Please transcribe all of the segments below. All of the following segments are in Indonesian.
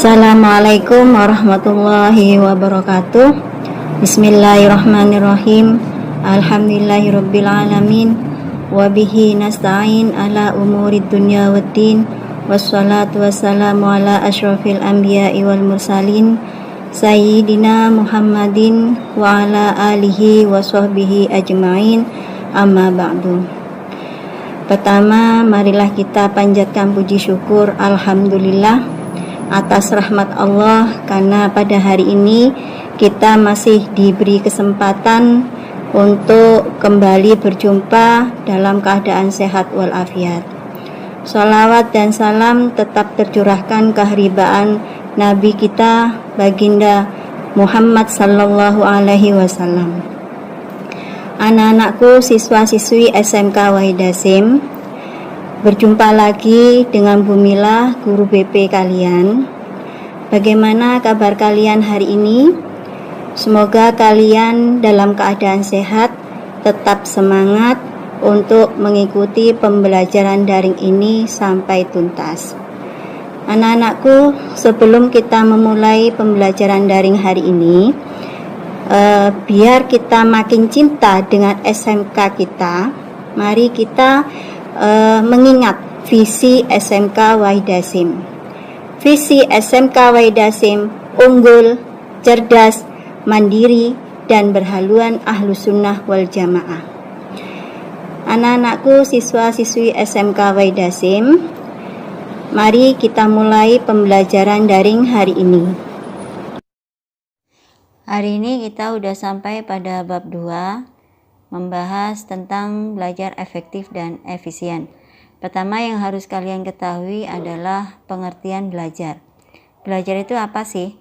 Assalamualaikum warahmatullahi wabarakatuh. Bismillahirrahmanirrahim. Alhamdulillahirabbil alamin. Wabihi nasta'in ala umurid dunya waddin. Wassalatu wassalamu ala asyrafil anbiya'i wal mursalin Sayyidina Muhammadin wa ala alihi wa sahbihi ajma'in. Amma ba'du. Pertama, marilah kita panjatkan puji syukur alhamdulillah atas rahmat Allah, karena pada hari ini kita masih diberi kesempatan untuk kembali berjumpa dalam keadaan sehat walafiat. Shalawat dan salam tetap tercurahkan keharibaan Nabi kita baginda Muhammad sallallahu alaihi wasallam. Anak-anakku, siswa-siswi SMK Wahid Hasyim, berjumpa lagi dengan Bu Mila, guru BP kalian. Bagaimana kabar kalian hari ini? Semoga kalian dalam keadaan sehat, tetap semangat untuk mengikuti pembelajaran daring ini sampai tuntas. Anak-anakku, sebelum kita memulai pembelajaran daring hari ini, biar kita makin cinta dengan SMK kita, mari kita mengingat visi SMK Wahid Hasyim. Visi SMK Wahid Hasyim unggul, cerdas, mandiri, dan berhaluan Ahlus Sunnah wal Jamaah. Anak-anakku, siswa-siswi SMK Wahid Hasyim, mari kita mulai pembelajaran daring hari ini. Hari ini kita udah sampai pada bab 2, membahas tentang belajar efektif dan efisien. Pertama yang harus kalian ketahui adalah pengertian belajar. Belajar itu apa sih?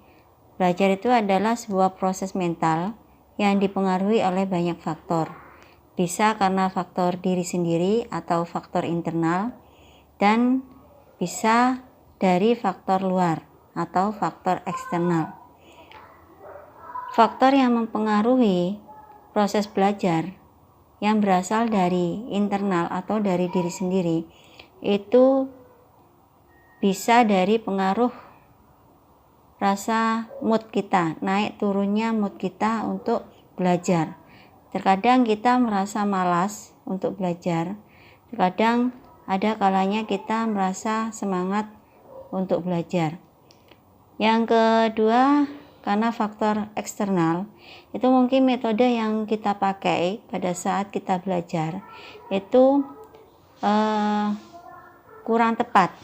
Belajar itu adalah sebuah proses mental yang dipengaruhi oleh banyak faktor. Bisa karena faktor diri sendiri atau faktor internal, dan bisa dari faktor luar atau faktor eksternal. Faktor yang mempengaruhi proses belajar yang berasal dari internal atau dari diri sendiri itu bisa dari pengaruh rasa mood kita, naik turunnya mood kita untuk belajar. Terkadang kita merasa malas untuk belajar, terkadang ada kalanya kita merasa semangat untuk belajar. Yang kedua, karena faktor eksternal, itu mungkin metode yang kita pakai pada saat kita belajar itu kurang tepat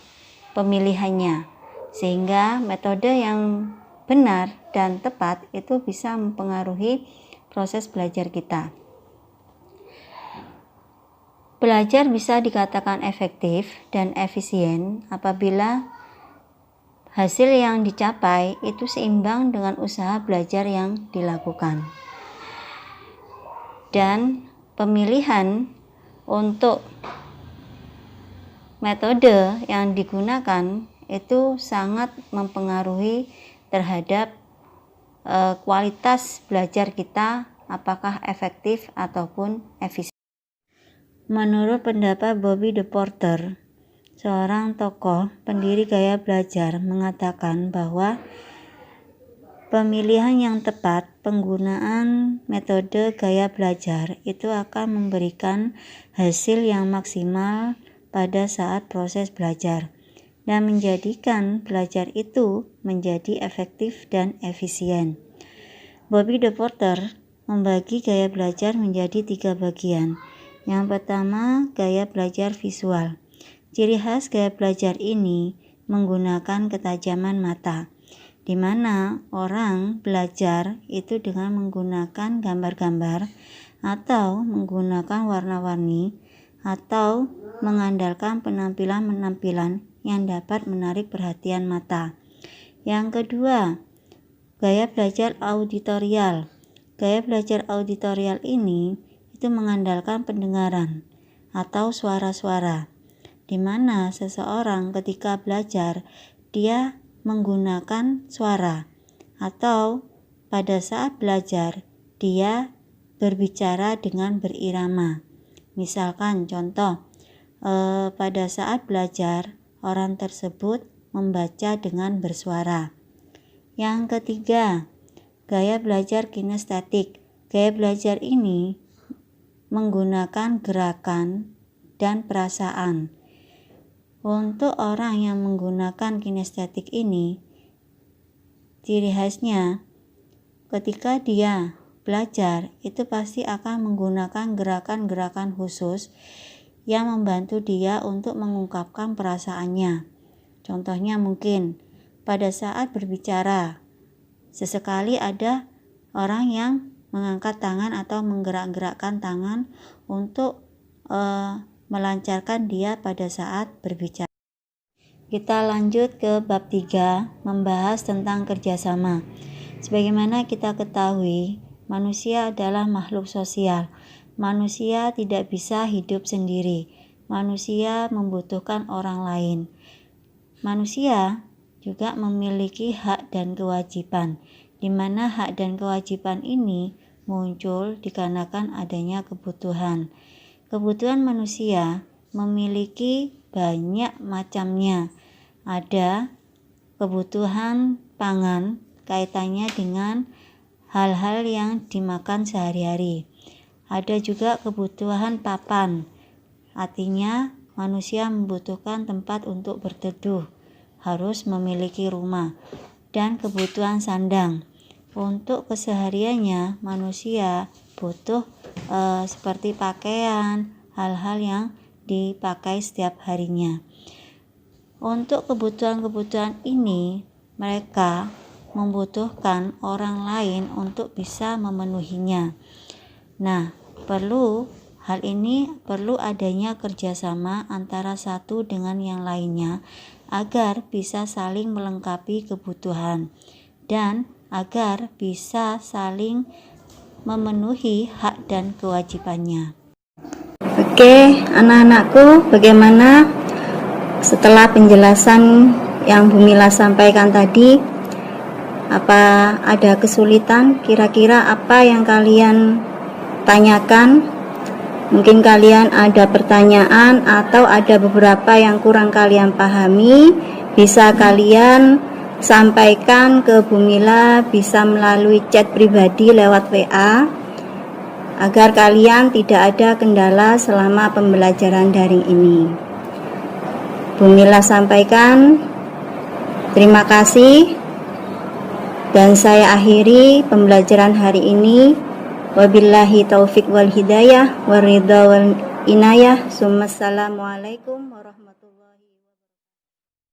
pemilihannya, sehingga metode yang benar dan tepat itu bisa mempengaruhi proses belajar kita. Belajar bisa dikatakan efektif dan efisien apabila hasil yang dicapai itu seimbang dengan usaha belajar yang dilakukan. Dan pemilihan untuk metode yang digunakan itu sangat mempengaruhi terhadap kualitas belajar kita, apakah efektif ataupun efisien. Menurut pendapat Bobby DePorter, seorang tokoh pendiri gaya belajar, mengatakan bahwa pemilihan yang tepat penggunaan metode gaya belajar itu akan memberikan hasil yang maksimal pada saat proses belajar dan menjadikan belajar itu menjadi efektif dan efisien. Bobby DePorter membagi gaya belajar menjadi 3 bagian. Yang pertama, gaya belajar visual. Ciri khas gaya belajar ini menggunakan ketajaman mata, di mana orang belajar itu dengan menggunakan gambar-gambar atau menggunakan warna-warni atau mengandalkan penampilan-penampilan yang dapat menarik perhatian mata. Yang kedua, gaya belajar auditorial. Gaya belajar auditorial ini itu mengandalkan pendengaran atau suara-suara, di mana seseorang ketika belajar dia menggunakan suara, atau pada saat belajar dia berbicara dengan berirama. Misalkan contoh, pada saat belajar orang tersebut membaca dengan bersuara. Yang ketiga, gaya belajar kinestetik. Gaya belajar ini menggunakan gerakan dan perasaan. Untuk orang yang menggunakan kinestetik ini, ciri khasnya ketika dia belajar itu pasti akan menggunakan gerakan-gerakan khusus yang membantu dia untuk mengungkapkan perasaannya. Contohnya mungkin pada saat berbicara, sesekali ada orang yang mengangkat tangan atau menggerak-gerakkan tangan untuk melancarkan dia pada saat berbicara. Kita lanjut ke bab 3, membahas tentang kerjasama. Sebagaimana kita ketahui, manusia adalah makhluk sosial. Manusia tidak bisa hidup sendiri. Manusia membutuhkan orang lain. Manusia juga memiliki hak dan kewajiban, di mana hak dan kewajiban ini muncul dikarenakan adanya kebutuhan. Kebutuhan manusia memiliki banyak macamnya. Ada kebutuhan pangan, kaitannya dengan hal-hal yang dimakan sehari-hari. Ada juga kebutuhan papan, artinya manusia membutuhkan tempat untuk berteduh, harus memiliki rumah. Dan kebutuhan sandang, untuk kesehariannya manusia butuh seperti pakaian, hal-hal yang dipakai setiap harinya. Untuk kebutuhan-kebutuhan ini, mereka membutuhkan orang lain untuk bisa memenuhinya. Nah, hal ini perlu adanya kerjasama antara satu dengan yang lainnya agar bisa saling melengkapi kebutuhan dan agar bisa saling memenuhi hak dan kewajibannya. Oke, anak-anakku, bagaimana setelah penjelasan yang Bu Mila sampaikan tadi? Apa ada kesulitan? Kira-kira apa yang kalian tanyakan? Mungkin kalian ada pertanyaan atau ada beberapa yang kurang kalian pahami, bisa kalian sampaikan ke Bu Mila, bisa melalui chat pribadi lewat WA, agar kalian tidak ada kendala selama pembelajaran daring ini. Bu Mila sampaikan terima kasih. Dan saya akhiri pembelajaran hari ini. Wabillahi taufik wal hidayah, waridha wal inayah. Assalamualaikum warahmatullahi wabarakatuh.